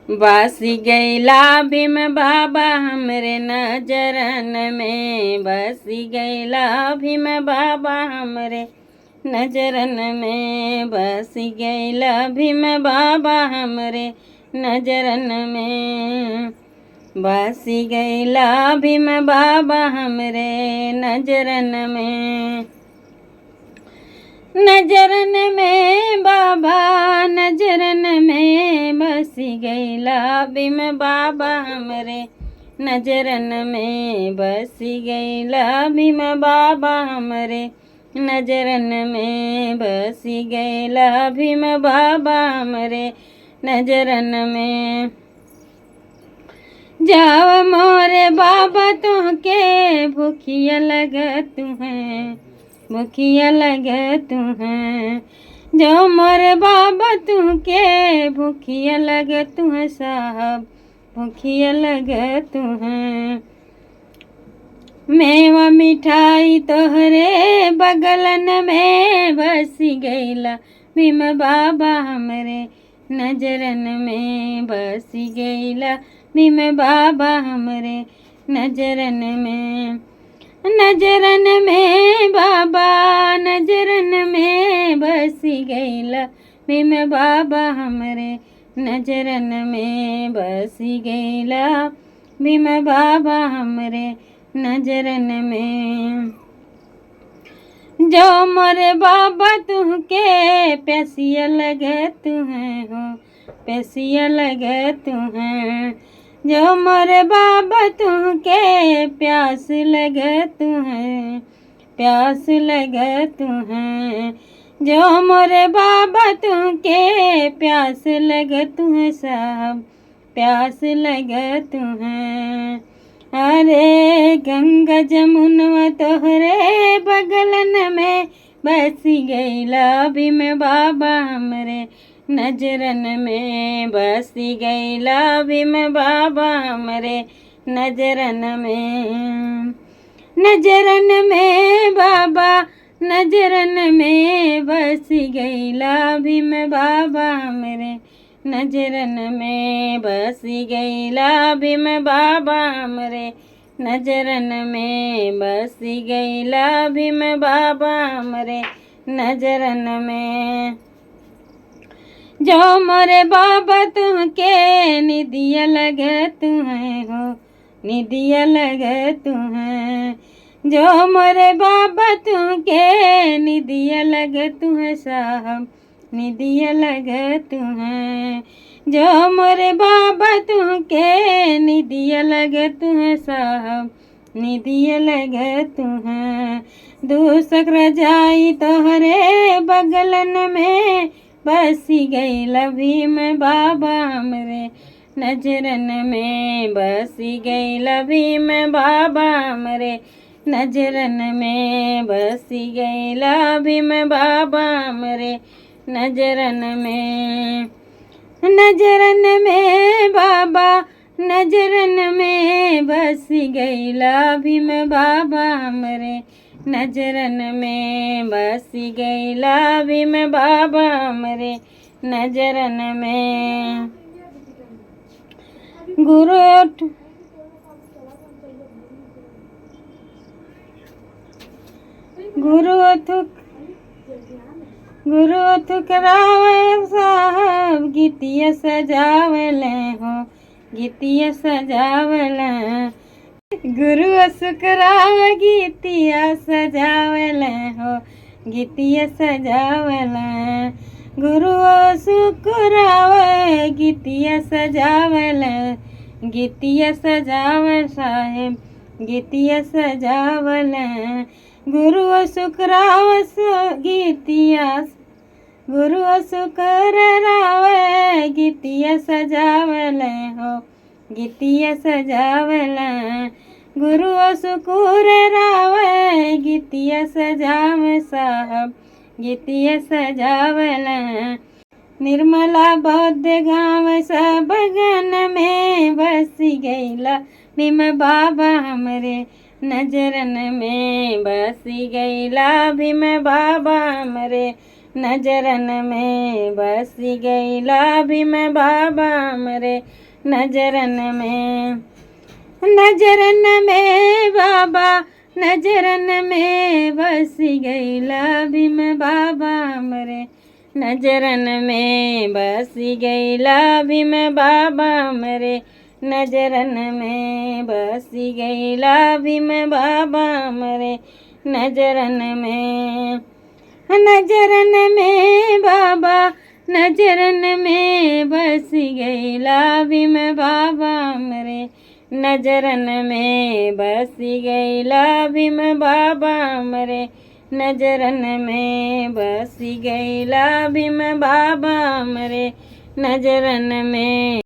बसी गैला भीम बाबा हमरे नजरन में, बसी गैला भीम बाबा हमरे नजरन में, बसी गैला भीम बाबा हमरे नजरन में, बसी गैला भीम बाबा हमरे नजरन में। नजरन में बाबा नजरन में, बसी गैला भीम बाबा हमरे नजरन में, बसी गैला भीम बाबा हमरे नजरन में, बसी गैला भीम बाबा हमरे नजरन में। जाओ मोरे बाबा तुहके भूखिया लगत हैं, भूखिया लगत हैं, जो मोरे बाबा तुहके भूखिया लगत हैं साहब, भूखिया लगत हैं। मेवा मिठाई तोहरे बगलन में, बसी गैला भीम बाबा हमरे नजरन में, बसी गैला भीम बाबा हमरे नजरन में। नजरन में बाबा नजरन में, बसी गैला भीम बाबा हमरे नजरन में, बसी गैला भीम बाबा हमरे नजरन में। जो मोरे बाबा तुहके प्यासिया लगत हैं हो, प्यासिया लगत हैं, जो मोरे बाबा तुहके प्यास लगत हैं, प्यास लगत हैं, जो मोरे बाबा तुहके प्यास लगत हैं साहब, प्यास लगत हैं। अरे गंगा जमुनवा तोहरे बगलन में, बसी गैला भीम बाबा हमरे नजरन में, बसी गैला भीम बाबा हमरे नजरन में। नजरन में बाबा नजरन में, बसी गैला भीम बाबा हमरे नजरन में, बसी गैला भीम बाबा हमरे नजरन में, बसी गैला भीम बाबा हमरे नजरन में। जो मोरे बाबा तुहके निदिया लगत हैं हो, निदिया लगत हैं, जो मोरे बाबा तुहके निदिया लगत हैं साहब, निदिया लगत हैं, जो मोरे बाबा तुहके निदिया लगत हैं साहब, निदिया लगत हैं। दूसक रजाई तोहरे बगलन में, बसी गैला भीम बाबा हमरे नजरन में, बसी गैला भीम बाबा हमरे नजरन में, बसी गैला भीम बाबा हमरे नजरन में। नजरन में बाबा नजरन में, बसी गैला भीम बाबा हमरे नजरन में, बसी गैला भीम बाबा हमरे नजरन में। गुरु गुरु ठुकरावे साहब, गीतिया सजावले हो, गीतिया सजावले, गुरु शुकराव गीतिया सजावले हो, गीतिया सजावले, गुरु शुकराव गीतिया सजावले, गीतिया सजावल साहेब, गीतिया सजावले, गुरु शुकराव गीतिया, गुरु शुकराव गीतिया सजावले हो, गीतिया सजावले, गुरु शुकराव गीतिया सजावे साहब, गीतिया सजावले। निर्मला बौद्ध गाँव सब बगन में, बसी गैला भीम बाबा हमरे नजरन में, बसी गैला भीम बाबा हमरे नजरन में बस गईला भीम बाबा हमरे नजरन में। नजरन में बाबा नजरन में बस गईला भीम बाबा हमरे नजरन में बस गईला भीम बाबा हमरे नजरन में बस गईला भीम बाबा हमरे नजरन में। नजरन में बाबा नजरन में बस गईला भीम बाबा हमरे नजरन में बस गईला भीम बाबा हमरे नजरन में बस गईला भीम बाबा हमरे नजरन में।